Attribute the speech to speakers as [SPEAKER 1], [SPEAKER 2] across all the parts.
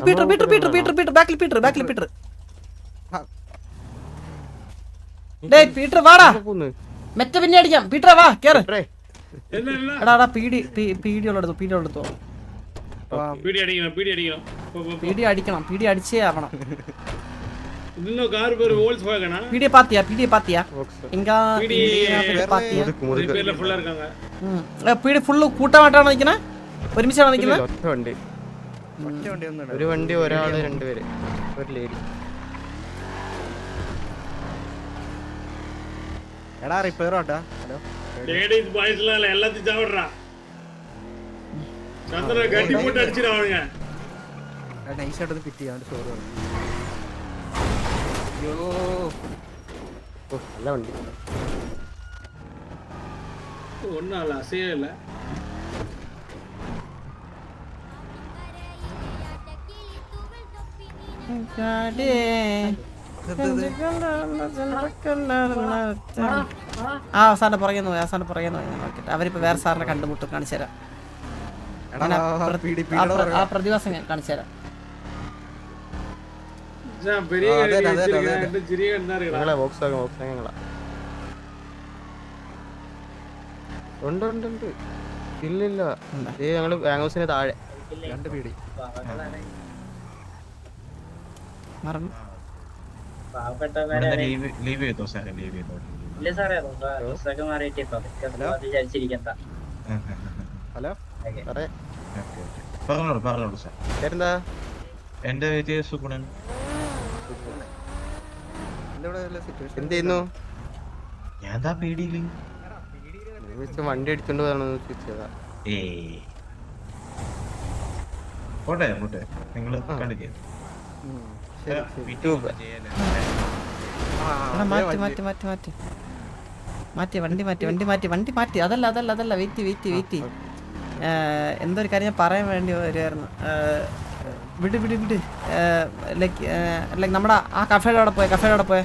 [SPEAKER 1] Peter ബാക്കിൽ Peter ഡേയ് Peter വാടാ Meta പിന്നെ അടിക്കാം പീറ്റർ വാ കേറ് എടാ പീടി ഉള്ളെടുത്തോ പീടി അടിച്ചേ ആവണം പീഡിയെ പാത്തിയാ പീടി ഫുള്ള് കൂട്ടമായിട്ടാണ് നിൽക്കുന്നത് ഒരുമിച്ചാണ് നിൽക്കുന്നത്
[SPEAKER 2] ഒരു വണ്ടി ഒരാള് രണ്ടുപേര് ഒരു ലേഡി
[SPEAKER 3] എടാ റിപ്പയർ ആട്ടാ ഹലോ
[SPEAKER 4] ലേഡീസ് ബോയ്സ് എല്ലാത്തിനും ചാവടാ ചന്ദ്ര ഗട്ടി പോട്ട് അടിച്ചിരാവുക
[SPEAKER 3] നൈസ് ആയിട്ട് ഫിറ്റ് ചെയ്യാൻ സോറി അയ്യോ
[SPEAKER 2] നല്ല വണ്ടി
[SPEAKER 4] ഒന്നാള അസേയല്ല
[SPEAKER 1] സാറിന്റെ പുറകെ നോക്കിട്ട് അവരിപ്പോ വേറെ സാറിനെ കണ്ടുമുട്ടും കാണിച്ചു തരാം ആ പ്രതിഭാസം ഞാൻ കാണിച്ചു തരാം
[SPEAKER 2] ഉണ്ട് ഇല്ലില്ല ഞങ്ങള് ബാങ്കോസിന് താഴെ
[SPEAKER 3] രണ്ട് പീടി
[SPEAKER 1] മറന്നു
[SPEAKER 5] ലീവ് ചെയ്തോ സാറേ
[SPEAKER 6] ഇല്ല സാറേ പുസ്തകം മാറിയിട്ട് വിചാരിച്ചിരിക്കണ്ട
[SPEAKER 3] ഹലോ
[SPEAKER 5] പറഞ്ഞോളൂ സാർ
[SPEAKER 2] എന്താ
[SPEAKER 5] എന്റെ പേര് സുഗുണൻ
[SPEAKER 2] എന്ത് ചെയ്യുന്നു
[SPEAKER 5] ഞാൻ എന്താ പേടിയില്
[SPEAKER 2] വണ്ടി അടിച്ചോണ്ട് പോകണമെന്ന് ചോദിച്ചതാ
[SPEAKER 5] പോട്ടെ നിങ്ങള് കണ്ടില്ലേ
[SPEAKER 1] വണ്ടി മാറ്റി അതല്ല വെയിറ്റ് എന്തൊരു കാര്യം ഞാൻ പറയാൻ വേണ്ടി വരുമായിരുന്നു വിട് ലൈക്ക് നമ്മുടെ ആ കഫേയുടെ അവിടെ പോയ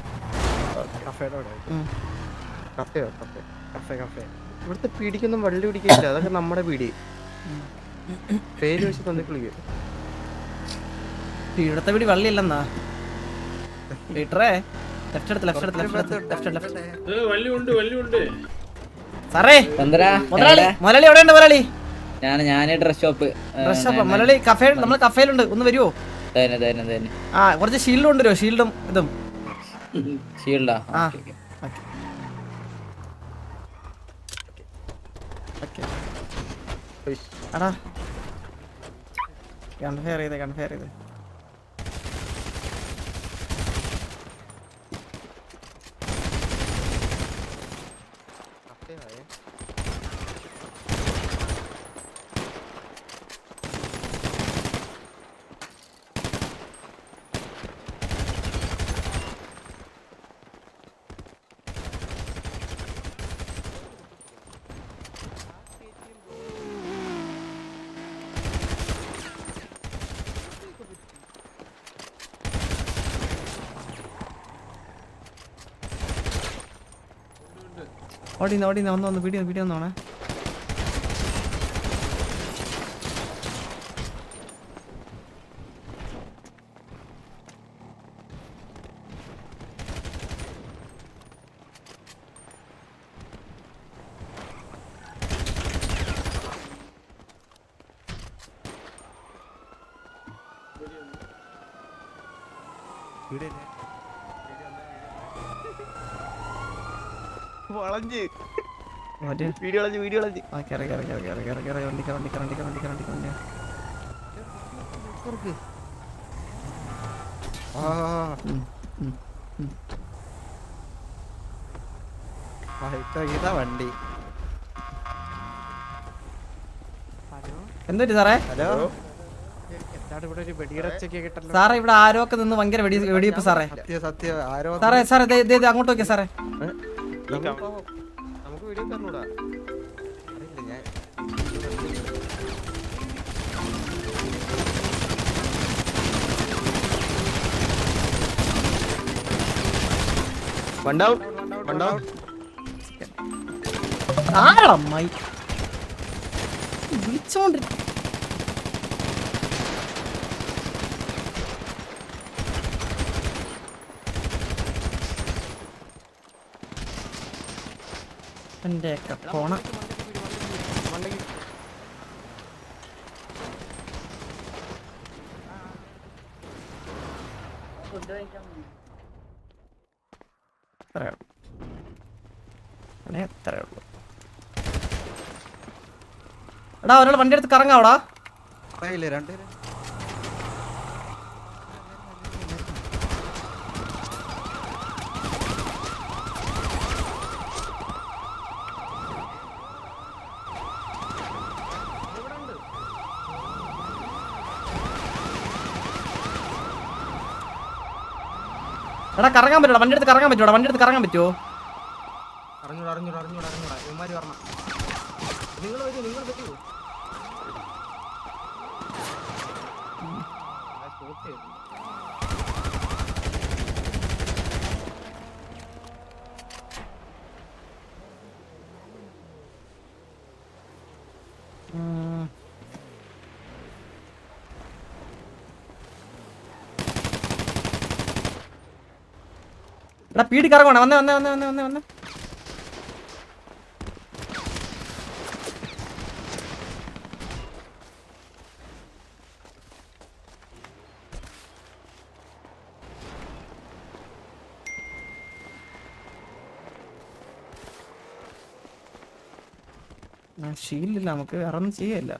[SPEAKER 2] ഇവിടുത്തെ പീടിക്കൊന്നും വള്ളി പിടിക്കില്ല അതൊക്കെ നമ്മുടെ പീടി പേര് വെച്ച് തന്നിക്കുള്ളിക്കും
[SPEAKER 1] ഇവിടത്തെ വീട് വള്ളിയില്ലെന്നാ പീറ്ററേ ലെഫ്റ്റ് സാറേ മുതലാളി എവിടെയുണ്ട് മുതലാളി
[SPEAKER 6] ഞാൻ ഡ്രസ് ഷോപ്പ്
[SPEAKER 1] മുതലാളി നമ്മൾ കഫേയിലുണ്ട് ഒന്ന് വരുമോ ആ കുറച്ച് ഷീൽഡ് കൊണ്ടുവരുമോ ഷീൽഡും ഇതും
[SPEAKER 6] ഷീൽഡാ
[SPEAKER 1] എടാ കൺഫെയർ ചെയ്ത് ഓടി ഒന്ന് വീഡിയോ ഒന്നാണ്
[SPEAKER 2] വളഞ്ഞ് വീഡിയോ കളഞ്ഞ്
[SPEAKER 3] ഇതാ വണ്ടി
[SPEAKER 1] എന്തൊരു സാറേ
[SPEAKER 3] ഹലോ
[SPEAKER 1] സാറേ ഇവിടെ ആരോ ഒക്കെ നിന്ന് ഭയങ്കര വെടിവെപ്പ് സാറേ
[SPEAKER 3] സത്യം ആരോ
[SPEAKER 1] സാറേ അങ്ങോട്ട് നോക്കിയാ സാറേ
[SPEAKER 2] നമുക്ക് വീഡിയോ തന്നൂടാ
[SPEAKER 1] വിളിച്ചോണ്ട് എന്റെ ഒക്കെ പോണ എത്രയേ ഉള്ളൂ. എടാ ഒരാൾ വണ്ടി എടുത്ത് കറങ്ങാവടാ.
[SPEAKER 3] പറയില്ലേ രണ്ടുപേരും
[SPEAKER 1] എടാ കറങ്ങാൻ പറ്റുമോ? വണ്ടി എടുത്ത് കറങ്ങാൻ പറ്റുമോ? വണ്ടി എടുത്ത് കറങ്ങാൻ പറ്റുമോ? എടാ പീടി കറങ്ങണം. വന്നേ വന്നേ വന്നേ വന്നേ വന്നേ വന്നേ. ഷീൽഡില്ല, നമുക്ക് വേറെ ഒന്നും ചെയ്യല്ല.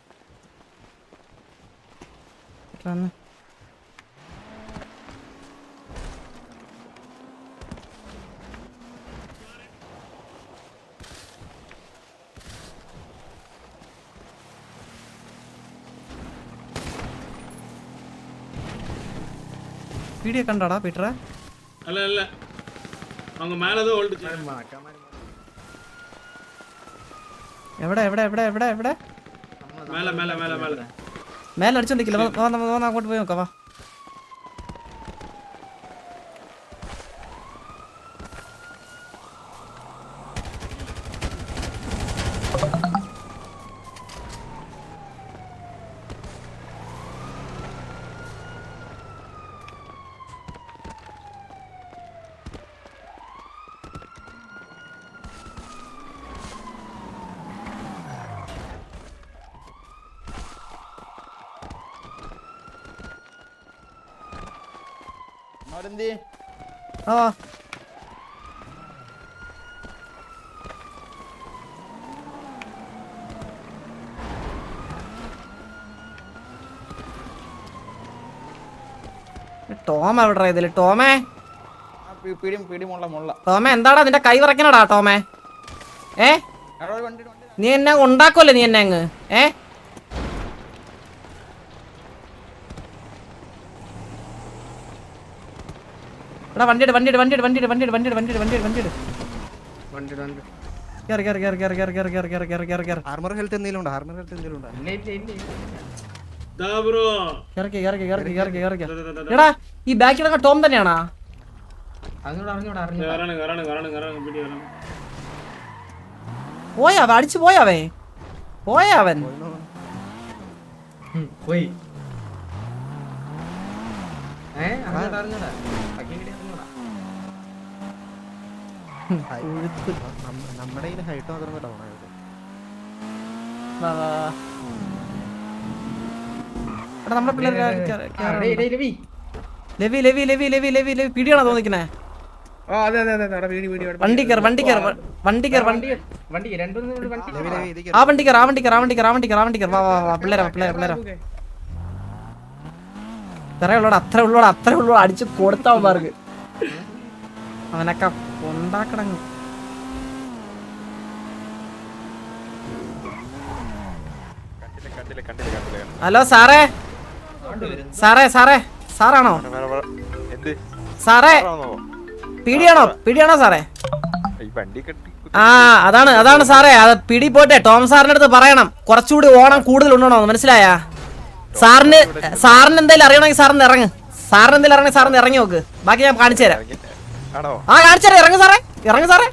[SPEAKER 1] வீடியோ கண்டாடா பீட்டரா?
[SPEAKER 4] இல்ல இல்ல, அவங்க மேல தான் ஹோல்ட்
[SPEAKER 1] എവിടെ എവിടെ എവിടെ എവിടെ എവിടെ?
[SPEAKER 4] மேல மேல மேல மேல
[SPEAKER 1] മേലെ അടിച്ചോണ്ടിരിക്കില്ല. വാ അങ്ങോട്ട് പോയി നോക്കാം. വാ ആ ടോം എവിടെ ഇതില്? ടോമേ ടോമേ എന്താടാ നിന്റെ കൈ വിറക്കണടാ ടോമേ? നീ എന്നെ ഉണ്ടാക്കുമല്ലേ നീ എന്നെ അങ്ങ്? എടാ വണ്ടിയുടെ വണ്ടിയുടെ വണ്ടിയുടെ വണ്ടിയുടെ വണ്ടിയുടെ വണ്ടിയുടെ വണ്ടിയുടെ വണ്ടിയുടെ വണ്ടിയുടെ കേറി കേറി കേറി കേറി കേറി കേറി കേറി കേറി കേറി കേറി
[SPEAKER 3] ആർമർ ഹെൽത്ത് എന്തെങ്കിലും ഉണ്ടോ? ആർമർ ഹെൽത്ത് എന്തെങ്കിലും ഉണ്ടോ?
[SPEAKER 4] ദാ ബ്രോ
[SPEAKER 1] കേറി കേറി കേറി കേറി കേറി കേറി. എടാ ഈ ബാക്കിലൊക്കെ ടോം തന്നെയാണാ?
[SPEAKER 4] കറാണ് കറാണ് കറാണ് കറാണ് പിടി കറാണ്.
[SPEAKER 1] പോയാവൻ അടിച്ചു പോയാവേ പോയാവൻ
[SPEAKER 2] പോയി.
[SPEAKER 3] നമ്മുടെ കയ്യിൽ ഹൈറ്റ് മാത്രം ഡൗൺ ആയത്.
[SPEAKER 1] വാ വാ എടാ നമ്മുടെ പിള്ളേർ ലവി ലവി ലവി ലവി ലവി ലവി പിടിയാണോ തോന്നിക്കണേ? വണ്ടി കയറി വണ്ടി കയറി വണ്ടി കയറി വണ്ടി ആ വണ്ടി കയറി ആ വണ്ടി കയറി ആ വണ്ടി കയറി ആ വണ്ടി കയറി ആ വണ്ടി കയറി. വാ വാ വാ പിള്ളേരാ പിള്ളേരാ പിള്ളേരാ. അത്രേ ഉള്ളൂടാ അത്രേ ഉള്ളൂടാ അത്രേ ഉള്ളൂടാ. അടിച്ച് കൊടുത്തവന്മാർക്ക് അവനൊക്കെ ഉണ്ടാക്കണങ്ങ്. ഹലോ സാറേ സാറേ സാറേ സാറാണോ? സാറേ പിടിയാണോ പിടിയാണോ സാറേ? ആ അതാണ് അതാണ് സാറേ. അത് പിടി പോട്ടെ. ടോം സാറിന്റെ അടുത്ത് പറയണം കുറച്ചുകൂടി ഓണം കൂടുതൽ ഉണ്ടോ മനസ്സിലായ? സാറിന് സാറിന് എന്തെങ്കിലും അറിയണമെങ്കിൽ സാറിന് ഇറങ്ങ്. സാറിന് എന്തെങ്കിലും അറിയണമെങ്കിൽ സാറിന് ഇറങ്ങി നോക്ക്. ബാക്കി ഞാൻ കാണിച്ചു തരാം. ആ കാണിച്ചു തരാം. ഇറങ്ങ് സാറേ ഇറങ്ങ് സാറേ.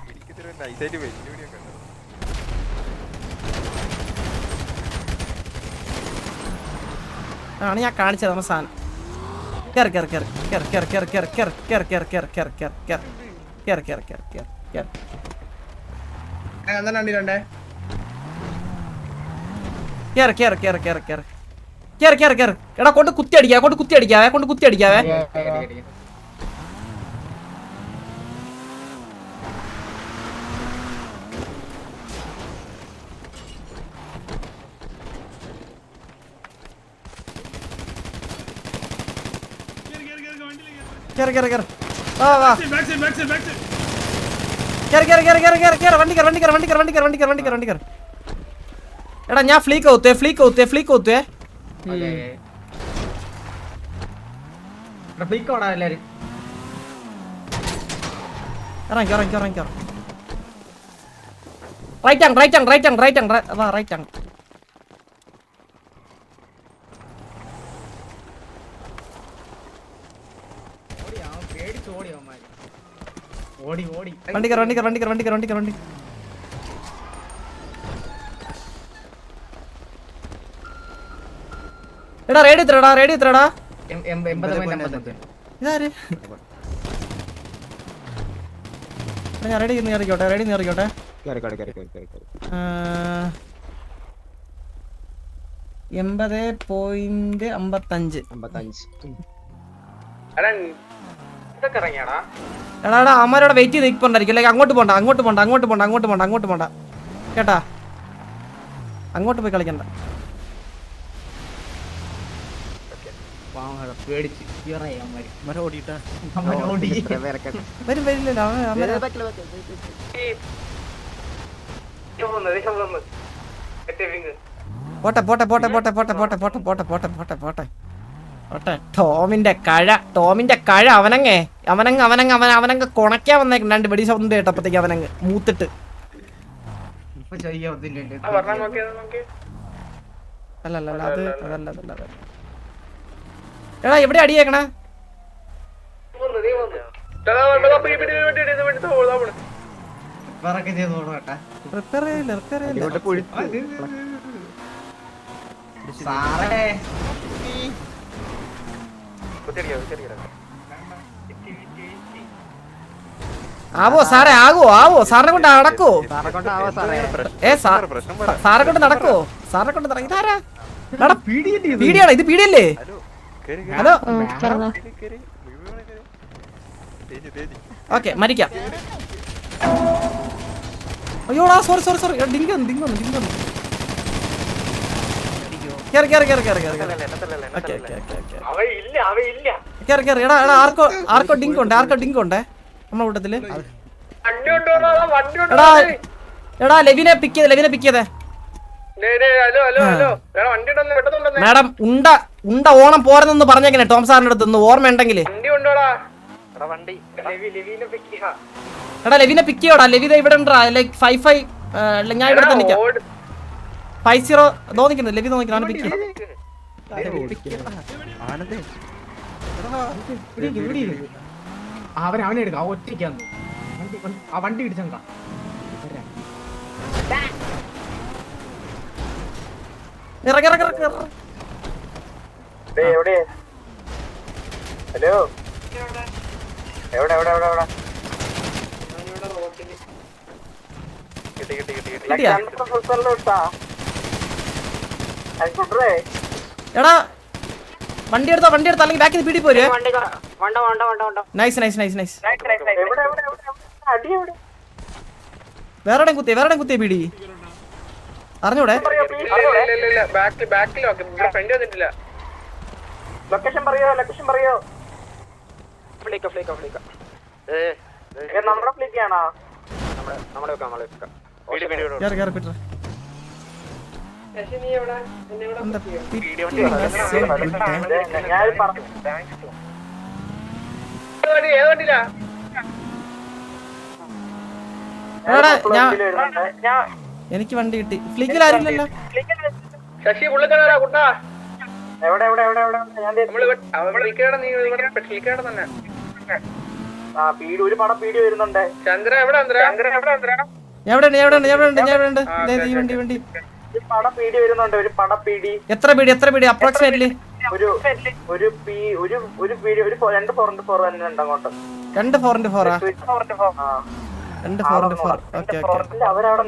[SPEAKER 1] ആണ് ഞാൻ കാണിച്ചത് നമ്മുടെ സാധനം. കേറി കേറി കേറി കേറി കേറി കേറി കേറി കേറി കേറി കേറി കേറി കേറി കേറി കേറി കേറി കേറി കേറി കേറി കേറി കേറ് കേറ് കേറ് കേറ് കേറ് കേറ് കേറ് കേറ്. എടാ കൊണ്ട് കുത്തി അടിക്കാവേ, കൊണ്ട് കുത്തി അടിക്കാവേ, കൊണ്ട് കുത്തി അടിക്കാവേ. കേറ് കേറ് കേറ്. വാ വാ. കേറ് കേറ് കേറ് കേറ് കേറ് കേറ്. വണ്ടി കേറ് വണ്ടി കേറ് വണ്ടി കേറ് വണ്ടി കേറ് വണ്ടി കേറ് വണ്ടി കേറ് വണ്ടി കേറ്. എടാ ഞാൻ ഫ്ലീക്ക് ഔത്തേ ഫ്ലീക്ക് ഔത്തേ ഫ്ലീക്ക് ഔത്തേ. ഇറങ്ങി ഇറങ്ങി ഇറങ്ങി. റൈറ്റ് ആങ് റൈറ്റ് ആങ് റൈറ്റ് ആങ് റൈറ്റ് ആങ്. വാ റൈറ്റ് ആങ്. വണ്ടി കയറി വണ്ടി കയറി വണ്ടി കയറി വണ്ടി കയറി വണ്ടി കയറി വണ്ടി. എടാ റേഡിയോ എത്രടാ റേഡിയോ എത്രടാ? ഇതാര്? ഞാൻ റേഡിയോ നേറിക്കോട്ടെ റേഡിയോ നേറിക്കോട്ടെ. 80.55. എടാ എടാ അമ്മരോടെ വെയിറ്റ് ചെയ്ത് നിൽപ്പുണ്ടായിരിക്കും. അല്ലെങ്കിൽ അങ്ങോട്ട് പോണ്ട അങ്ങോട്ട് പോണ്ട അങ്ങോട്ട് പോണ്ട അങ്ങോട്ട് പോണ്ട അങ്ങോട്ട് പോണ്ട കേട്ടാ. അങ്ങോട്ട് പോയി കളിക്കണ്ട. വരും വരില്ലല്ലോ പോട്ടെ പോട്ടെ പോട്ടെ പോട്ടെ പോട്ടെ പോട്ടെ പോട്ടെ പോട്ടെ പോട്ടെ പോട്ടെ പോട്ടെ പോട്ടെ. ടോമിന്റെ കഴ അവനങ്ങേ അവനങ്ങ് കൊണക്കാൻ വന്നേക്കും. 2 വെടി സൗണ്ട് കേട്ടപ്പോഴത്തേക്ക് അവനങ്ങ് മൂത്തിട്ട്. അല്ലല്ല അത് അതല്ല അതല്ല. എടാ എവിടെ അടിയേക്കണേ? ആവോ സാറേ ആവോ സാറിനെ കൊണ്ട് നടക്കോ? സാറെ കൊണ്ട് നടക്കോ? സാറിനെ കൊണ്ട് ഇതാരാ? പീഡിയാണോ ഇത്? പീഡിയല്ലേ? ഹലോ ഓക്കെ മരിക്കാം. അയ്യോടാ സോറി സോറി സോറി. ഡിങ്ക് കേറി കേറി കേറി കേറി കേറി. ഓക്കെ ഓക്കെ ഓക്കെ കേറി കേറി. എടാ എടാ ആർക്കോ ഡിങ്ക് ഉണ്ട് നമ്മുടെ കൂട്ടത്തില്. എടാ എടാ ലെവിനെ പിക്ക് ചെയ്തേ. മാഡം ഉണ്ട ഓണം പോരെന്ന് പറഞ്ഞേക്കണേ ടോം സാറിന്റെ അടുത്ത് ഓർമ്മ ഉണ്ടെങ്കിൽ. എടാ ലെവിനെ പിക്ക് ചെയ്യോടാ. ലെവി ഇവിടെ ഉണ്ടാ ലൈക്ക് 55. ഞാൻ ഇവിടെ തന്നെ 50 തോന്നിക്കുന്നു. ലെവി തോന്നിക്കുന്നു. പിക്ക്
[SPEAKER 7] അവനെ എടുക്കാം. ഒറ്റയ്ക്കാന്ന് ആ വണ്ടി ഇടിച്ചാ.
[SPEAKER 2] ഹലോ എവിടെ
[SPEAKER 1] എടാ വണ്ടി എടുത്തോ അല്ലെങ്കിൽ ബാക്കിൽ പീടി പോരെ. Nice nice nice nice. വേറെ കുത്തിയ പീടി അറിഞ്ഞൂടെ?
[SPEAKER 2] ലൊക്കേഷൻ പറയോ? നമ്മുടെ ഫ്ലിക്കാണോ?
[SPEAKER 1] എനിക്ക് വണ്ടി കിട്ടി. ഫ്ലിക്കിൽ ആരില്ലല്ലോ.
[SPEAKER 2] ശശി ഒരു പടം പീടി വരുന്നുണ്ട്. ചന്ദ്ര എവിടെ?
[SPEAKER 1] എത്ര പീടി അപ്രോക്സിമേറ്റ്ലി?
[SPEAKER 2] ഒരു 2 4 4 തന്നെ ഉണ്ട് അങ്ങോട്ട്.
[SPEAKER 1] 2 4 4. Okay okay.
[SPEAKER 2] അവരവിടെ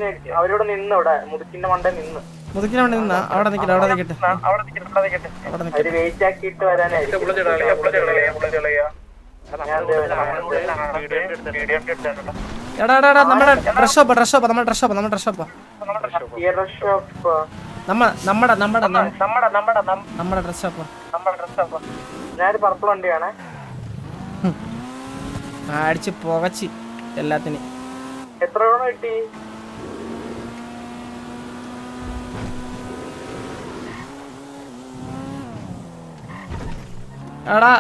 [SPEAKER 2] നിന്ന് ഇവിടെ മുതുക്കിന്റെ മണ്ട നിന്ന്
[SPEAKER 1] മുതുക്കിന് വേണ്ടി നിന്നാ അവിടെ നിൽക്കട്ടെ അവിടെ നിൽക്കട്ടെ അവിടെ നിൽക്കട്ടെ.
[SPEAKER 2] വെയിറ്റ് ആക്കിയിട്ട് വരാനായിരിക്കും.
[SPEAKER 1] എടാ എടാ എടാ നമ്മുടെ ഡ്രസ് ഷോപ്പ് നമ്മുടെ ഡ്രസ് ഷോപ്പ് നമ്മുടെ ഡ്രസ് ഷോപ്പ്.
[SPEAKER 2] ഞാനൊരു പർപ്പിൾ വണ്ടിയാണ്.
[SPEAKER 1] അടിച്ച് പുകച്ച് എല്ലാത്തിനും.
[SPEAKER 2] എത്ര രൂപ കിട്ടി?
[SPEAKER 1] എടാ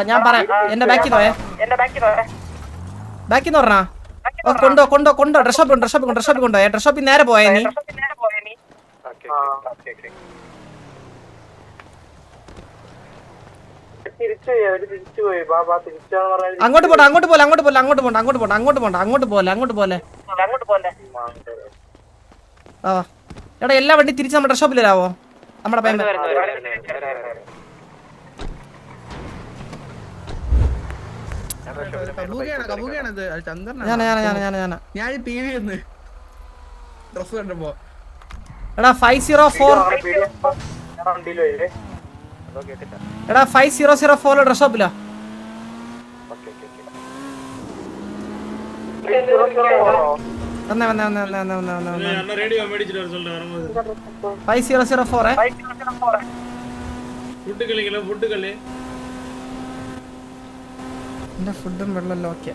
[SPEAKER 1] ഞാൻ പറയാം, എന്റെ ബാക്കിൽ പോയേ ബാക്കിന്ന് പറഞ്ഞാ കൊണ്ടോ ഡ്രസ് ഷോപ്പിൽ കൊണ്ടോ. ഡ്രസ് ഷോപ്പിൽ നേരെ പോയേ നീ. അങ്ങോട്ട് പോലെ. ആ എടാ എല്ലാ വണ്ടി തിരിച്ച് നമ്മുടെ ഡ്രസ് ഷോപ്പിൽ വരാവോ? നമ്മുടെ പയ്യൻ എടാ 504 എടാ 5004 ഡ്രസ് ഷോപ്പിലാ. വന്നേ
[SPEAKER 4] റേഡിയോ മേടിച്ചിട്ട് വர சொல்றேன் வரும்போது.
[SPEAKER 1] 5004
[SPEAKER 4] ഫുഡ് കളിക്കല ഫുഡ് കളി.
[SPEAKER 1] എന്റെ ഫുഡും വെള്ളമല്ലോ. ഓക്കെ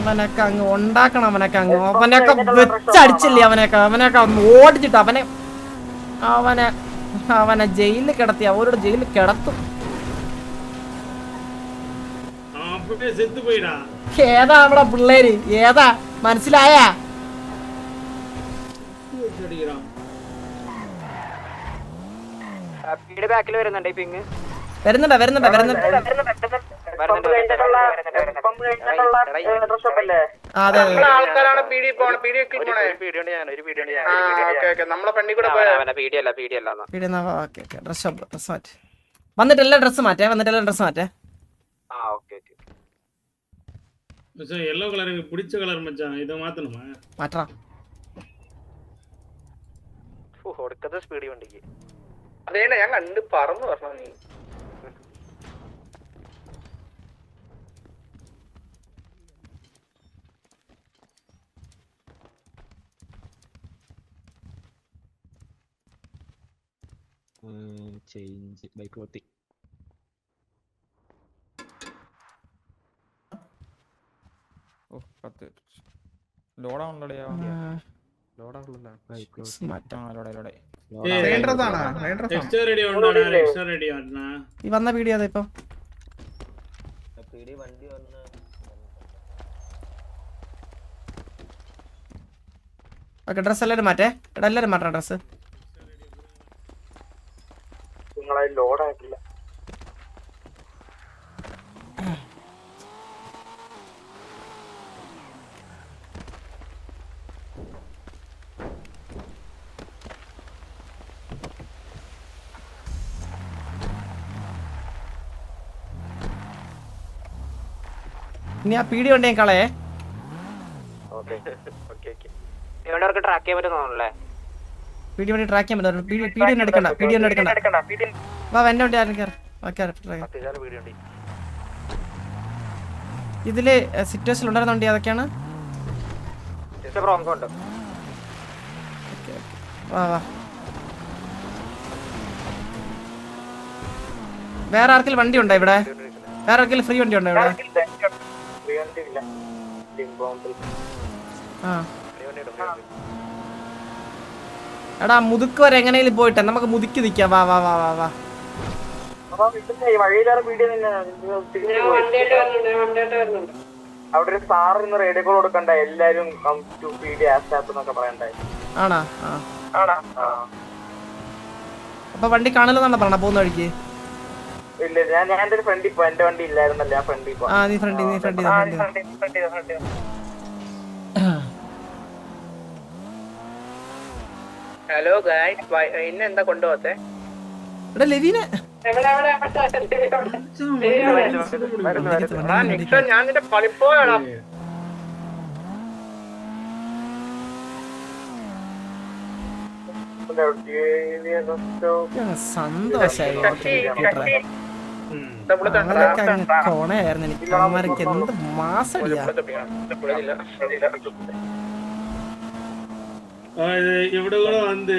[SPEAKER 1] അവനൊക്കെ അങ്ങ് ഉണ്ടാക്കണം. അവനൊക്കെ വെച്ചടിച്ചില്ലേ അവനൊക്കെ ഓടിച്ചിട്ട് അവനെ ജയിലിൽ കിടത്തി. അവരോട് ജയിലിൽ കിടത്തും. ഏതാ നമ്മുടെ പിള്ളേര്? ഏതാ മനസ്സിലായ? വരുന്നുണ്ട്. വന്നിട്ടെല്ലാം ഡ്രസ് മാറ്റേ.
[SPEAKER 4] യെല്ലോ കളർ எனக்கு பிடிச்ச கலர் மச்சான். இத மாத்தணுமா?
[SPEAKER 1] മാറ്ററാ.
[SPEAKER 2] കൊടുക്കത്തെ സ്പീഡ് വണ്ടിക്ക് അതേണ്ട ഞാൻ കണ്ട് പറന്നു പറഞ്ഞ നീ.
[SPEAKER 3] ചേഞ്ച് ബൈക്ക് പൊട്ടി.
[SPEAKER 1] ഈ വന്ന പീടിയ അതെ ഇപ്പൊ ഓക്കെ. ഡ്രസ് എല്ലാരും മാറ്റേ. എടാ എല്ലാരും മാറ്റണം ഡ്രസ്.
[SPEAKER 2] ലോഡായിട്ടില്ല.
[SPEAKER 1] ഇനി ആ പീടി കൊണ്ട് ഞാൻ കളയേ.
[SPEAKER 2] ട്രാക്ക് ചെയ്യാൻ പറ്റുന്നല്ലേ?
[SPEAKER 1] പീടി വണ്ടി ട്രാക്ക് ചെയ്യാൻ പറ്റും. പീടി ഒന്നും എടുക്കണ്ട. വാ എന്റെ വണ്ടി ആരും കയറി. ഇതില് സിറ്റുവേഷൻ ഉണ്ടായിരുന്ന വണ്ടി അതൊക്കെയാണ്. വാ വേറെ ആർക്കെങ്കിലും വണ്ടി ഉണ്ടോ ഇവിടെ? വേറെ ആർക്കെങ്കിലും ഫ്രീ വണ്ടി ഉണ്ടോ ഇവിടെ? എടാ മുതുക്ക് വരെ എങ്ങനെയും പോയിട്ടെ നമുക്ക് മുതുക്കി നിക്കാം. വാ വാ വാ വാ വാ.
[SPEAKER 2] അവിടെ ഒരു സാറിന് റേഡിയോ കോൾ കൊടുക്കണ്ട. എല്ലാരും
[SPEAKER 1] ആണാ? അപ്പൊ വണ്ടി കാണലെന്നാണ് പറഞ്ഞ പോകുന്ന വഴിക്ക്.
[SPEAKER 2] ഇല്ല ഞാൻ എന്റെ ഒരു ഫ്രണ്ടിൽ പോ, എന്റെ വണ്ടി ഇല്ലായിരുന്നല്ലോ, ആ ഫ്രണ്ടിൽ പോ.
[SPEAKER 1] ആ നീ ഫ്രണ്ടി
[SPEAKER 2] ഹലോ ഗായ്സ്, ഇന്ന് എന്താ കൊണ്ടുപോകത്തെ?
[SPEAKER 1] ഇവിടെ ലെവീനെ
[SPEAKER 2] ഞാൻ നിന്റെ കളിപ്പോയാടാ.
[SPEAKER 1] സന്തോഷായി കോണയായിരുന്നു എനിക്ക്. അവന്മാർക്ക് എന്ത് മാസടിയാ.
[SPEAKER 4] எவ்வளோ கூட வந்து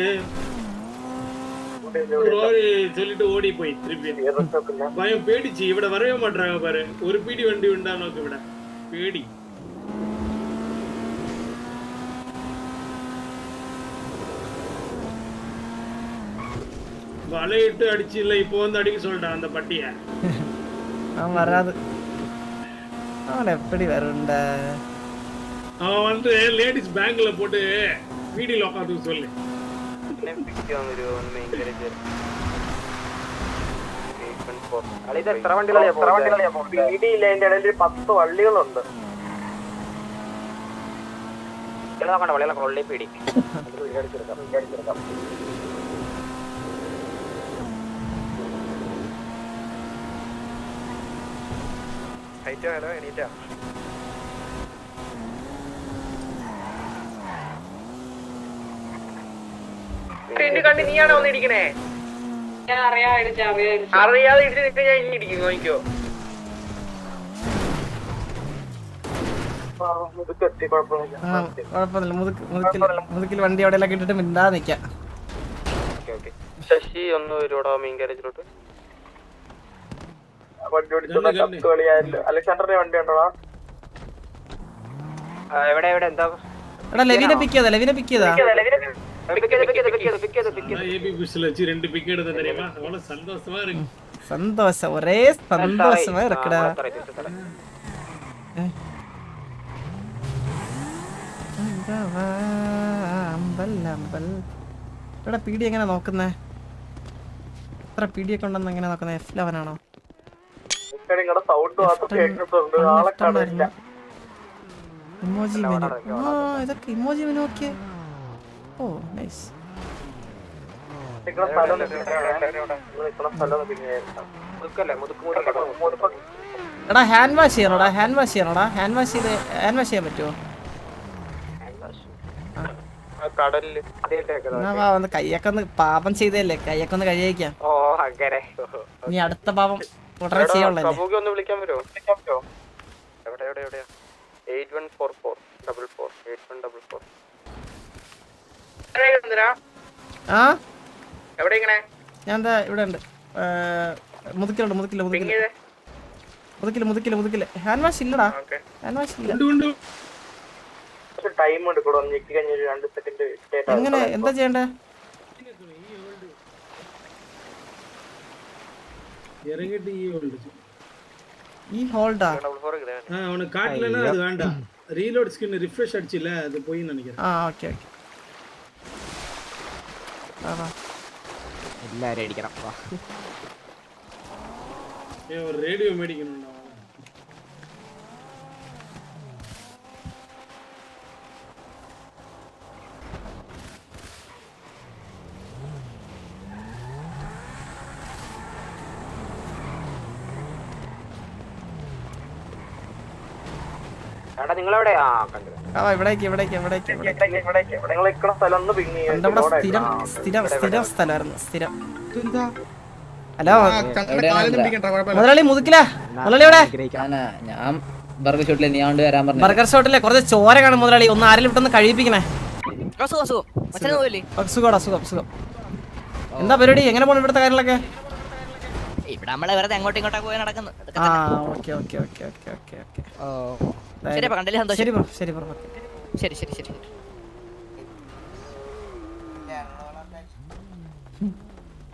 [SPEAKER 4] சொல்லிட்டு ஓடி போய் திருப்பி பயம் பேடிச்சு. இவட வரவே மாட்டாங்க பாரு. ஒரு பீடி வண்டி உண்டா நோக்கு விட பேடி. வலையிட்டு அடிச்சு இல்ல இப்போ வந்து அடிக்க சொல்லிட்டான் அந்த பட்டிய.
[SPEAKER 1] அவன் வராது. அவன் எப்படி வருண்ட?
[SPEAKER 4] அவன் வந்து லேடிஸ் பேங்க்ல போட்டு வீடி லோக்காதுக்கு சொல்லு.
[SPEAKER 2] വീടിയില്ല, എന്റെ ഇടയിൽ 10 വള്ളികളുണ്ട്. വള്ളികളെ കൊള്ളി പിടി. എണീറ്റാ കണ്ടി നീയാണോ ഒന്ന് ഇടിക്കണേ? അറിയാതെ ഇടിച്ച് ഞാൻ ഇനി ഇടിക്കും, നോക്കിക്കോ.
[SPEAKER 1] കുഴപ്പമില്ല. മുതുക്കിൽ വണ്ടി അവിടെ എല്ലാം ഇട്ടിട്ട് മിണ്ടാ നിക്കാം.
[SPEAKER 2] ശശി ഒന്ന് വരുവാടോ മീൻ ഗാരേജിലോട്ട്. അലക്സാണ്ടറിന്റെ വണ്ടി ഉണ്ടോടാ? എവിടെ എന്താ?
[SPEAKER 1] എടാ ലെവിനെ പിക്ക് ചെയ്താ, ലെവിനെ പിക്ക് ചെയ്താ.
[SPEAKER 4] ஏபி புஷ்ல வச்சு 2 பிக் எடுத்து தெரியுமா? அவ்வளவு சந்தோஷமா இருக்கு.
[SPEAKER 1] சந்தோஷம், ஒரே சந்தோஷமா இருக்குடா. എടാ പീഡി എങ്ങനെ നോക്കുന്നേ? എത്ര പീഡിയൊക്കെ ഉണ്ടെന്ന് എങ്ങനെ നോക്കുന്നേ? F11 ആണോ? Emoji menu. ആ ഇതൊക്കെ ഇമോജി മെനു നോക്കിയേ. ഓ നൈസ്. എടാ ഹാൻഡ് വാഷ് ചെയ്യണോടാ, ഹാൻഡ് വാഷ് ചെയ്യണോടാ. ഹാൻഡ് വാഷ് ചെയ്യാൻ പറ്റുമോ? എന്നാ വാ, ഒന്ന് കയ്യൊക്കെ ഒന്ന് പാപം ചെയ്തല്ലേ, കയ്യൊക്കെ ഒന്ന് കഴിയേക്കാം. നീ അടുത്ത പാപം ഉടനെ ചെയ്യുള്ളൂ.
[SPEAKER 2] വിളിക്കാൻ പറ്റുമോ? 814444
[SPEAKER 1] ആ
[SPEAKER 2] എവിടെ
[SPEAKER 1] ഞാൻ എന്താ ഇവിടെ ഉണ്ട്. മുതുക്കിലുണ്ട്, മുതുക്കില്. ഹാൻഡ് വാഷ് ഇല്ലടാ, ഹാൻഡ് വാഷ് ഇല്ല.
[SPEAKER 2] ടൈം എടുക്കണോ? 2 സെക്കൻഡ്.
[SPEAKER 1] എങ്ങനെ എന്താ ചെയ്യണ്ടേ?
[SPEAKER 4] இறங்கிட்டு
[SPEAKER 1] ഈ ഹോൾഡാ?
[SPEAKER 4] அவனுக்கு காட்டலன்னா அது வேண்டாம். ரீலோட் ஸ்கின் ரிஃப்ரெஷ் அடிச்சில, அது போய் நினைக்கிறேன்.
[SPEAKER 1] ആ ഓക്കെ ഓക്കെ.
[SPEAKER 3] എല്ലാരും അടിക്കണം.
[SPEAKER 4] ஒரு ரேடியோ மேடிக்கணும்டா.
[SPEAKER 2] നിങ്ങളെവിടെ?
[SPEAKER 1] ഇവിടേക്ക് സ്ഥിരം സ്ഥലമായിരുന്നു. സ്ഥിരം. ഹലോ മുതലാളി, മുതുക്കില മുതലാളി എവിടെ?
[SPEAKER 6] ഞാൻ ബർഗർ ഷോട്ടിലെ നീ കൊണ്ട് വരാൻ പറഞ്ഞു.
[SPEAKER 1] ബർഗർ ഷോട്ടിലെ കുറച്ച് ചോര കാണും മുതലാളി. ഒന്ന് ആരെങ്കിലും വിട്ടൊന്ന് കഴിപ്പിക്കണേ. സുഖം. എന്താ പരിപാടി? എങ്ങനെ പോണു ഇവിടുത്തെ കാര്യങ്ങളൊക്കെ?
[SPEAKER 8] ഇവിടെ നമ്മളെ വെറുതെ അങ്ങോട്ടും ഇങ്ങോട്ടൊക്കെ പോയി നടക്കുന്നു.
[SPEAKER 1] ഓക്കെ.
[SPEAKER 8] ശരി അപ്പൊ കണ്ടില്ലേ, സന്തോഷം.
[SPEAKER 1] ശരി ബ്രോ.
[SPEAKER 8] ശരി.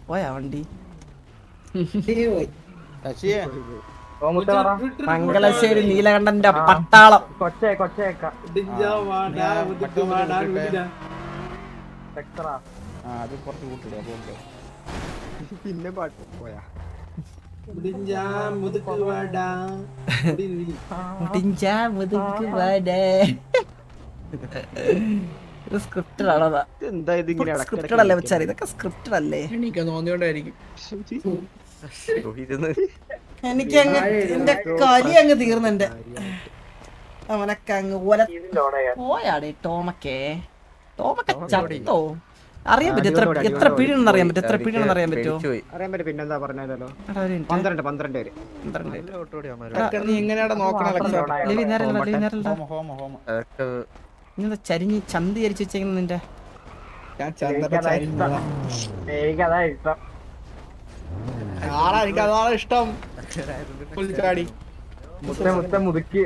[SPEAKER 1] പോയാ വണ്ടി?
[SPEAKER 3] ശശിയെ
[SPEAKER 1] മംഗലശ്ശേരി നീലകണ്ഠന്റെ പട്ടാളം.
[SPEAKER 4] டிஞ்சா வாடா உதுக்கு வாடா விடுடா.
[SPEAKER 3] അത് കുറച്ച് കൂട്ടിടുക. പിന്നെ പാട്ട് പോയാ
[SPEAKER 4] முடிஞ்சா முதுக்கு வாடா
[SPEAKER 1] മുടിഞ്ചാ മുതുക്ക് വാടേ. ഇത് സ്ക്രിപ്റ്റഡ് ആണോതാ?
[SPEAKER 2] എന്താ ഇതിങ്ങനെ
[SPEAKER 1] സ്ക്രിപ്റ്റഡ് അല്ലേ വെച്ചാൽ ഇതൊക്കെ സ്ക്രിപ്റ്റഡ് അല്ലേ?
[SPEAKER 7] എനിക്ക് തോന്നിയോണ്ടായിരിക്കും.
[SPEAKER 1] എനിക്ക് അങ്ങ് എന്റെ കലി അങ്ങ് തീർന്നെന്റെ അവനൊക്കെ അങ്ങ് പോയാടേ ടോമക്കെ ചത്തോ? അറിയാൻ പറ്റും എത്ര പിടിയുണ്ടെന്ന് അറിയാൻ പറ്റും. എത്ര പിടിയുണ്ടെന്ന് അറിയാൻ പറ്റുമോ?
[SPEAKER 2] അറിയാൻ പറ്റും. പിന്നെന്താ പറഞ്ഞല്ലോ,
[SPEAKER 1] എടാ, ഒരു മിനിറ്റ്.
[SPEAKER 2] 12 പേര്.
[SPEAKER 7] നീ എങ്ങനെയാടാ നോക്കണ
[SPEAKER 1] ലിവി നേരല്ല ഇങ്ങനത്തെ ചരിഞ്ഞ് ചന്തി ചരിച്ച് വെച്ചേക്കുന്ന നിന്റെ
[SPEAKER 7] എനിക്കതാണ് ഇഷ്ടം. പുൽച്ചാടി
[SPEAKER 2] മുതുക്കി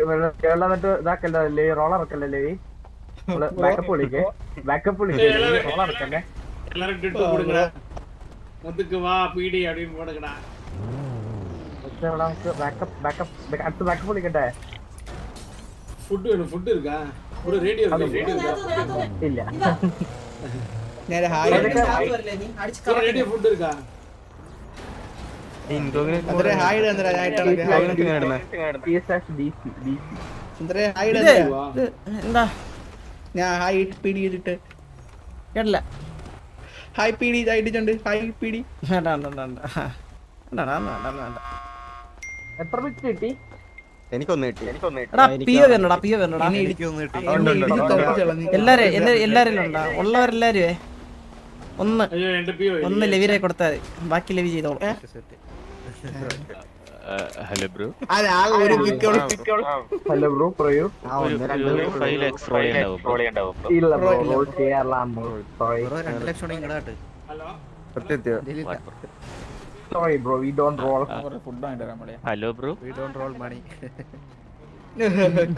[SPEAKER 2] ഇതാക്കല്ലേ, റോളറക്കല്ലേ, ബാക്കപ്പ് വിളിക്കേ, ബാക്കപ്പ് വിളിക്കേ, റോളറക്കല്ലേ.
[SPEAKER 4] எல்லாரும் டிட்டு கொடுங்கடா முதுக்கு வா பீடி அப்படின்னு போடுங்கடா
[SPEAKER 2] അടുത്ത ബാക്കപ്പ് വിളിക്കട്ടെ.
[SPEAKER 4] ஃபுட் வேணும் ஃபுட் இருக்கா ஒரு ரேடியோ இருக்கா
[SPEAKER 2] ഇല്ല,
[SPEAKER 7] നേരെ ഹായ്
[SPEAKER 4] ரேடியோ ஃபுட் இருக்கா
[SPEAKER 7] അന്തരെ ഹായ് ഇടുന്നേരാ. ഞാൻ ഇട്ടണക്കെ ഹായ് അന്തരെ ഹായ് ഇടുന്നേരാ.
[SPEAKER 1] എന്താ
[SPEAKER 7] ഞാൻ ഹായ് പിടി ചെയ്തിട്ട്
[SPEAKER 1] കേട്ടില്ല.
[SPEAKER 7] ഹായ് പിടി ഇതായിട്ടുണ്ട്. ഹായ് പിടി
[SPEAKER 1] വേണ്ട വേണ്ട വേണ്ട വേണ്ട.
[SPEAKER 2] എത്ര ബിറ്റ് കിട്ടി? എനിക്കൊന്ന് കിട്ടി.
[SPEAKER 1] എടാ പിയോ വരണടാ, പിയോ വരണടാ. എല്ലാരും ഉണ്ടാ ഉള്ളവരെല്ലാരുവേ ഒന്ന്
[SPEAKER 4] ஐயோ என்கிட்ட பியோ
[SPEAKER 1] ഒന്ന് ലെവിരെ കൊടുത്താൽ ബാക്കി ലെവി ചെയ്തോളൂ.
[SPEAKER 9] ഹലോ ബ്രോ,
[SPEAKER 7] അത് ആ ഒരു പിക്കോളൂ.
[SPEAKER 2] ഹലോ ബ്രോ, പറയൂ.
[SPEAKER 9] ഫൈൽ എക്സ്ട്രോൾ ഉണ്ടാവും.
[SPEAKER 2] ഇല്ല ബ്രോ, ചെയ്യാറില്ല ബ്രോ. സോറി,
[SPEAKER 3] 2 ലക്ഷം ഇങ്ങോട്ട്
[SPEAKER 4] hello
[SPEAKER 2] sorry bro, we don't roll.
[SPEAKER 9] Hello bro,
[SPEAKER 3] we don't roll money.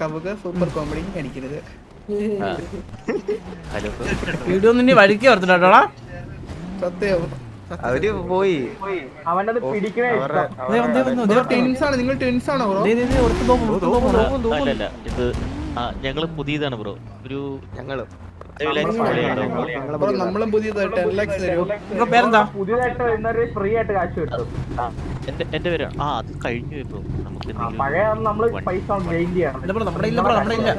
[SPEAKER 7] കവുക സൂപ്പർ കോമഡി അടിക്കരുത്.
[SPEAKER 9] Hello bro.
[SPEAKER 1] വീഡിയോ ഒന്നും ഇനി വഴിക്ക് വരത്തില്ലോടാ.
[SPEAKER 7] സത്യം.
[SPEAKER 2] അവര് പോയി, അവനത് പിടിക്കണേ ഇഷ്ടം.
[SPEAKER 7] ട്വിൻസ് ആണ് നിങ്ങൾ? ട്വിൻസ് ആണോ ബ്രോ?
[SPEAKER 9] അല്ലല്ല, ഇത് ഞങ്ങള് പുതിയതാണ് ബ്രോ. ഒരു
[SPEAKER 7] ബ്രോ നമ്മളും പുതിയതായിട്ട് 10 lakhs തരും.
[SPEAKER 1] പേരെന്താ?
[SPEAKER 2] പുതിയതായിട്ട് വരുന്നവര് ഫ്രീ ആയിട്ട് കാശ് കിട്ടും.
[SPEAKER 9] എന്റെ പേര് അത് കഴിഞ്ഞു ബ്രോ. നമുക്ക്
[SPEAKER 2] പഴയ നമ്മള് പൈസ ഗെയിൻ ചെയ്യണം.
[SPEAKER 1] ഇല്ല ബ്രോ, നമ്മുടെ ഇല്ല ബ്രോ, നമ്മുടെ ഇല്ല.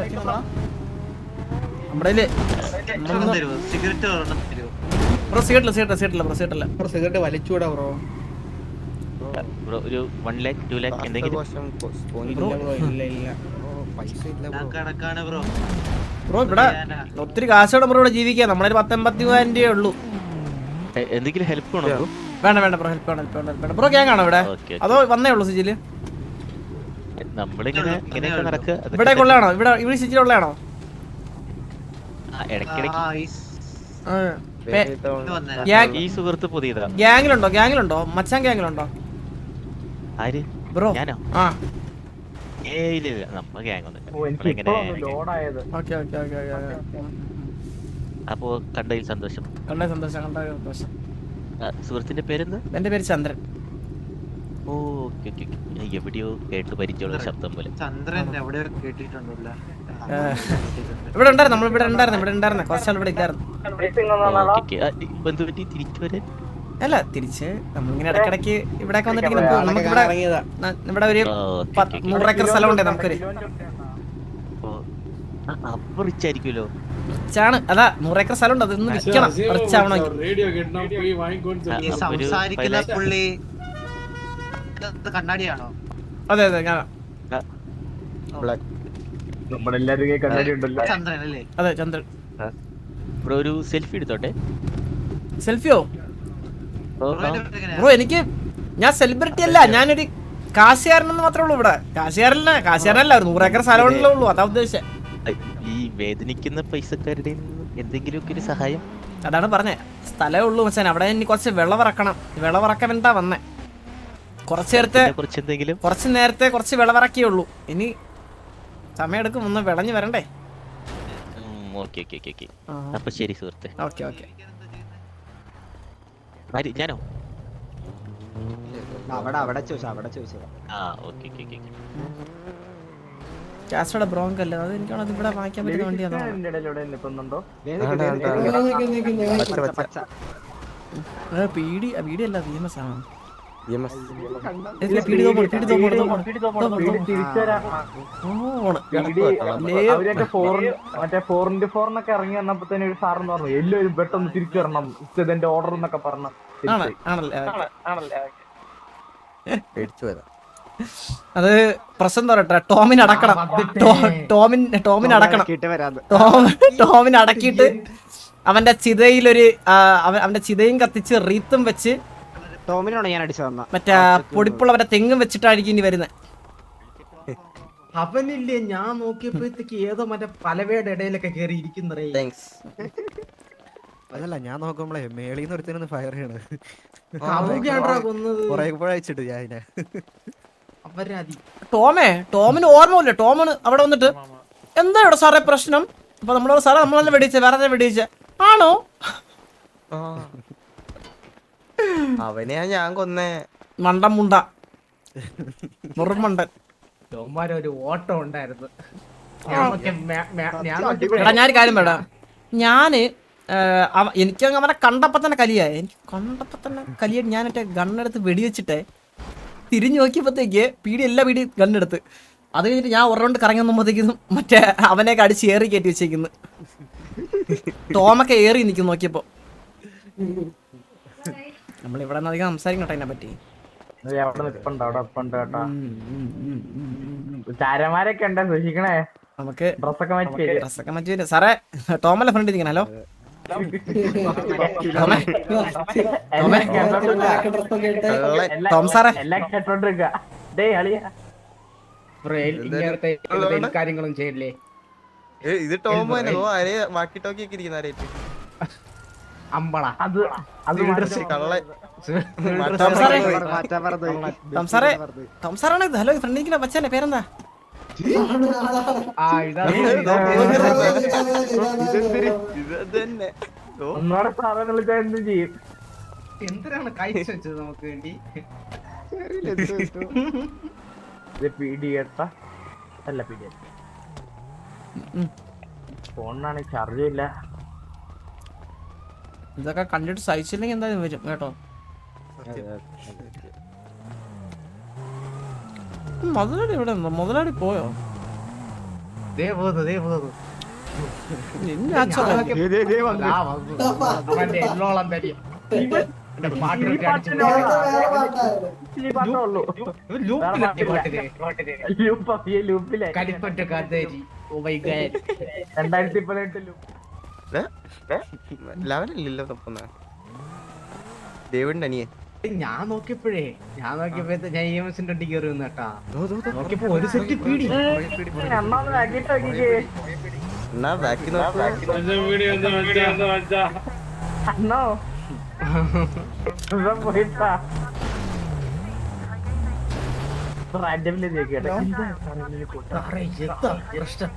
[SPEAKER 1] നമ്മുടെ
[SPEAKER 5] സിഗരറ്റ്
[SPEAKER 1] ബ്രോ സീട്ടില്ല ബ്രോ, സീട്ടില്ല.
[SPEAKER 7] ബ്രോ സിഗരറ്റ് വലിച്ചൂടാ ബ്രോ.
[SPEAKER 9] ബ്രോ ഒരു 1 lakh 2 lakh എന്തെങ്കിലും.
[SPEAKER 7] ഇല്ല ബ്രോ, ഇല്ല ഇല്ല.
[SPEAKER 3] പൈസ ഇല്ല ബ്രോ.
[SPEAKER 5] കണക്കാണ് ബ്രോ.
[SPEAKER 1] ബ്രോ ഇവിടെ ഒത്തിരി കാശോടെ ബ്രോ ഇവിടെ ജീവിക്കാം. നമ്മളൊരു 10-53,000 രൂപയേ ഉള്ളൂ.
[SPEAKER 9] എന്തെങ്കിലും ഹെൽപ്പ് വേണോ ബ്രോ?
[SPEAKER 1] വേണ്ട ബ്രോ, ഹെൽപ്പ് വേണ്ട ബ്രോ. ഗ്യാങ് ആണോ ഇവിടെ? അതോ വന്നേ ഉള്ളൂ സിജില്?
[SPEAKER 9] നമ്മളിങ്ങനെ ഇങ്ങനെയൊക്കെ നടക്കുക.
[SPEAKER 1] ഇവിടെ കൊള്ളാണോ? ഇവിടെ സിജിൽ ഉള്ളതാണോ?
[SPEAKER 9] ഇടയ്ക്കിടയ്ക്ക് ഈ സുഹൃത്ത് പുതിയതാ.
[SPEAKER 1] ഗ്യാങ്ങിലുണ്ടോ മച്ചാൻ? ഗ്യാങ്ങിലുണ്ടോ
[SPEAKER 9] ആര്?
[SPEAKER 1] ബ്രോ?
[SPEAKER 9] ഞാനോ?
[SPEAKER 1] ആ
[SPEAKER 9] ഇല്ല നമ്മ ഗ്യാങ് ഒന്നും.
[SPEAKER 2] ലോഡായത്.
[SPEAKER 1] ഓക്കെ.
[SPEAKER 9] അപ്പോ കണ്ടതിൽ സന്തോഷം.
[SPEAKER 1] കണ്ടേ സന്തോഷം.
[SPEAKER 9] സുഹൃത്തിന്റെ പേരെന്താ?
[SPEAKER 1] എന്റെ പേര് ചന്ദ്രൻ.
[SPEAKER 9] ഓ ഓക്കെ. എവിടെയോ കേട്ട് പരിചയമുള്ള ശബ്ദം പോലെ.
[SPEAKER 5] ചന്ദ്രൻ എവിടെ കേട്ടിട്ടുണ്ടല്ലോ.
[SPEAKER 1] ഇവിടെ ഉണ്ടായിരുന്നു, നമ്മളിവിടെ ഉണ്ടായിരുന്നു. കുറച്ചാൾ ഇവിടെ ഇല്ലായിരുന്നു.
[SPEAKER 9] എന്ത് പറ്റി തിരിച്ചു വരാൻ?
[SPEAKER 1] അല്ല, തിരിച്ച് നമ്മളിങ്ങനെ ഇടയ്ക്കിടയ്ക്ക് ഇവിടെയൊക്കെ വന്നിട്ട് നമുക്കിവിടെ ഇവിടെ ഒരു 100 ഏക്കർ സ്ഥലമുണ്ടേ നമുക്കൊരു.
[SPEAKER 9] അപ്പൊ റിച്ച് ആയിരിക്കുമല്ലോ.
[SPEAKER 1] റിച്ചാണ്. അതാ 100 ഏക്കർ സ്ഥലമുണ്ട്, അതൊന്ന് വിൽക്കണം റിച്ച് ആവണമെങ്കിൽ.
[SPEAKER 4] ரேடியோ கேட்டா போய் வாங்கிக்கோன்னு சொல்லி
[SPEAKER 5] സംസാരിക്കുന്ന പുള്ളി കണ്ണാടിയാണോ?
[SPEAKER 1] അതെ ഞാൻ
[SPEAKER 2] നമ്മളെല്ലാരും കണ്ണാടി ഉണ്ടല്ലോ.
[SPEAKER 5] ചന്ദ്രൻ അല്ലേ?
[SPEAKER 1] അതെ ചന്ദ്രൻ.
[SPEAKER 9] ബ്രോ ഒരു സെൽഫി എടുത്തോട്ടെ?
[SPEAKER 1] സെൽഫിയോ? ബ്രോ ഞാൻ സെലിബ്രിറ്റി അല്ല, ഞാനൊരു കാശുകാരനെന്ന് മാത്രമേ ഉള്ളൂ ഇവിടെ. കാശുകാരനല്ല, ഒരു 100 ഏക്കർ സ്ഥലമുള്ളേ ഉള്ളൂ, അതാ ഉദ്ദേശിച്ചത്.
[SPEAKER 9] ഈ വേദനിക്കുന്ന പൈസക്കാരുടെ എന്തെങ്കിലുമൊക്കെ ഒരു സഹായം.
[SPEAKER 1] അതാണ് പറഞ്ഞേ, സ്ഥലമേ ഉള്ളൂ മച്ചാൻ. അവിടെ ഇനി കുറച്ച് വിളവിറക്കാൻ എന്താ വന്നേ. കുറച്ച് നേരത്തെ കുറച്ച് വിളവിറക്കിയേ ഉള്ളൂ. ഇനി സമയമെടുക്കും, ഒന്ന് വിളഞ്ഞു വരണ്ടേ.
[SPEAKER 9] അപ്പൊ ശരി സുഹൃത്തെ.
[SPEAKER 1] ഓക്കെ.
[SPEAKER 9] ഞാനോ?
[SPEAKER 2] അവിടെ ചോദിച്ചോ.
[SPEAKER 1] കാസോടെ ബ്രോങ്ക് അല്ലേ അത്? എനിക്കാണത് ഇവിടെ വാങ്ങിക്കാൻ പറ്റുന്ന വണ്ടിയാണോ? പീഡി അല്ല VMS ആണ്. ഇതിലെ പീടി തോമ്പോണ്, പീടി തോമ്പോണ്, തോമ്പോണ്. ഓണ്.
[SPEAKER 7] അവരൊക്കെ മറ്റേ 4x4 ഇറങ്ങി വന്നപ്പോ തന്നെ ഒരു സാറെന്ന് പറഞ്ഞു എല്ലാവരും പെട്ടെന്ന് തിരിച്ചു വരണം ഇതിന്റെ ഓർഡർ എന്നൊക്കെ പറഞ്ഞു.
[SPEAKER 1] ആണല്ലേ
[SPEAKER 2] പേടിച്ചു പോയതാ.
[SPEAKER 1] അത് പ്രശ്നം പറയട്ടെ, ടോമിന് അടക്കണം. ടോമിന് അടക്കണം. ടോമിന് അടക്കിയിട്ട് അവന്റെ ചിതയിലൊരു അവന്റെ ചിതയും കത്തിച്ച് റീത്തും വെച്ച്
[SPEAKER 7] ടോമിനോട് ഞാൻ അടിച്ചു തന്ന
[SPEAKER 1] മറ്റേ പൊടിപ്പുള്ള അവന്റെ തെങ്ങും വെച്ചിട്ടായിരിക്കും ഇനി വരുന്നത്.
[SPEAKER 7] അവനില്ലേ ഞാൻ നോക്കിയപ്പോഴത്തേക്ക് ഏതോ മറ്റേ പലവയുടെ ഇടയിലൊക്കെ കേറി ഇരിക്കുന്നേ.
[SPEAKER 3] അതല്ല ഞാൻ നോക്കുമ്പോളേ മേളിന്ന് ഒരുത്തനൊന്ന് ഫയർ ചെയ്യണത്
[SPEAKER 7] കൊന്നത്
[SPEAKER 3] അയച്ചിട്ട് ഞാൻ അതിനെ.
[SPEAKER 7] അവരാതി
[SPEAKER 1] ടോമിന് ഓർമ്മയില്ല. ടോമിന് അവിടെ വന്നിട്ട് എന്താ ഇവിടെ സാറേ പ്രശ്നം? അപ്പൊ നമ്മളോട് സാറേ നമ്മളല്ലേ വെടിയിച്ച, വേറെ വെടിയിച്ച ആണോ?
[SPEAKER 2] അവനെയാ ഞാൻ കൊന്നേ.
[SPEAKER 1] മണ്ടൻ മുണ്ട മുറുമണ്ടൻ.
[SPEAKER 7] ഒരു ഓട്ടം ഉണ്ടായിരുന്നു.
[SPEAKER 1] എടാ ഞാനൊരു കാര്യം വേടാ, ഞാന് എനിക്കങ്ങ് അവനെ കണ്ടപ്പോ തന്നെ കലിയായി. എനിക്ക് കണ്ടപ്പോ തന്നെ കലിയായിട്ട് ഞാൻ മറ്റേ ഗണ്ണെടുത്ത് വെടിവെച്ചിട്ടേ തിരിഞ്ഞു നോക്കിയപ്പോഴത്തേക്ക് എല്ലാ പീടി ഗണ്ണെടുത്ത്. അത് കഴിഞ്ഞിട്ട് ഞാൻ ഒരെണ്ണം കറങ്ങി വന്നപ്പോഴത്തേക്കും മറ്റേ അവനെയൊക്കെ അടിച്ച് ഏറി കയറ്റി വെച്ചേക്കുന്നു. ടോമൊക്കെ ഏറി നിൽക്കും നോക്കിയപ്പോ. നമ്മളിവിടെ നിന്ന് അധികം സംസാരിക്കട്ടെ അതിനെ പറ്റി.
[SPEAKER 7] ചാരന്മാരൊക്കെ ഉണ്ട്, സൂക്ഷിക്കണേ.
[SPEAKER 1] നമുക്ക്
[SPEAKER 7] ഡ്രസ്സൊക്കെ
[SPEAKER 1] മാറ്റി വരും സാറേ. ടോമല്ലേ ഫ്രണ്ട് ഇരിക്കണ. ഹലോ ടോം സാറേ.
[SPEAKER 7] എല്ലാം കേട്ടോണ്ടിരിക്ക. ഇങ്ങനത്തെ കാര്യങ്ങളും ചെയ്യില്ലേ?
[SPEAKER 2] ഇത് ടോമോ ആരെ വാക്കി ടോക്കി ഒക്കെ ഇരിക്കുന്ന ആരായിട്ട്
[SPEAKER 7] അമ്പള അത്
[SPEAKER 2] കള്ളെ.
[SPEAKER 1] ടോം സാറാണ് ഇത്. ഹലോ ഫ്രണ്ട് ഇരിക്കുന്ന ബച്ചല്ലേ, പേരെന്താ?
[SPEAKER 7] ഒന്നോടെ സാറെന്ന് വിളിച്ചാൽ എന്ത് ചെയ്യും? എന്തിനാണ് കഴിച്ചു വെച്ചത് നമുക്ക് വേണ്ടി? പീഡിയട്ട അല്ല പീഡിയ ഫോണിനാണ് ചാർജ് ഇല്ല.
[SPEAKER 1] ഇതൊക്കെ കണ്ടിട്ട് സഹിച്ചില്ലെങ്കിൽ എന്തായാലും വരും കേട്ടോ. മുതലാളി ഇവിടെ ഉണ്ടോ? മുതലാളി പോയോ?
[SPEAKER 7] എല്ലോളം തരും കരിപ്പറ്റ കാത്തേരി. 2018
[SPEAKER 2] ലെവലില്ലല്ലോ തപ്പുന്ന ഡേവിഡിന്റെ അനിയൻ.
[SPEAKER 7] ഞാൻ നോക്കിയപ്പോഴേ ഞാൻ EMSന്റെ വണ്ടി കയറി വന്നു കേട്ടാ. നോക്കിയപ്പോ ഒരു സെറ്റ് പീടി.
[SPEAKER 2] എന്നാ ബാക്കി നോക്കുക.
[SPEAKER 7] പ്രശ്നം